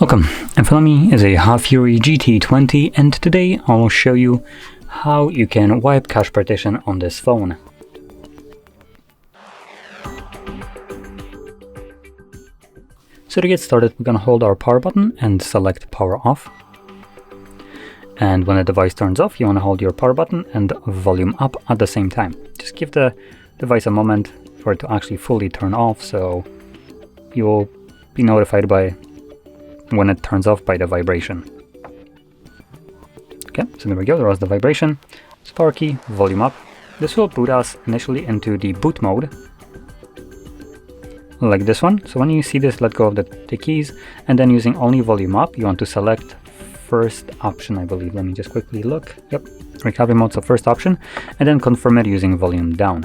Welcome, in front of me is a HAFURY GT20 and today I will show you how you can wipe cache partition on this phone. So to get started, we're going to hold our power button and select power off. And when the device turns off, you want to hold your power button and volume up at the same time. Just give the device a moment for it to actually fully turn off, so you'll be notified when it turns off by the vibration. Okay, so there we go, there was the vibration. So power key, volume up. This will boot us initially into the boot mode, like this one. So when you see this, let go of the keys, and then using only volume up, you want to select first option, I believe. Let me just quickly look. Yep, recovery mode, so first option, and then confirm it using volume down.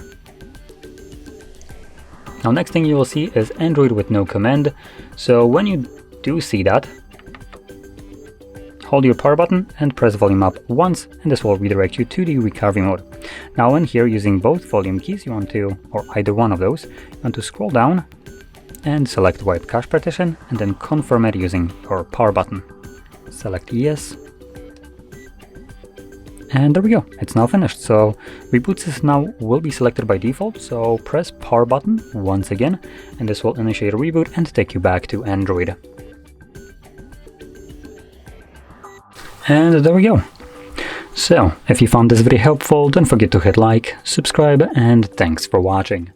Now next thing you will see is Android with no command. So when you do see that, hold your power button and press volume up once, and this will redirect you to the recovery mode. Now in here, using both volume keys, you want to, or either one of those, you want to scroll down and select wipe cache partition, and then confirm it using your power button. Select yes. And there we go, it's now finished. So reboot system now will be selected by default, so press power button once again, and this will initiate a reboot and take you back to Android. And there we go. So if you found this video helpful, don't forget to hit like, subscribe, and thanks for watching.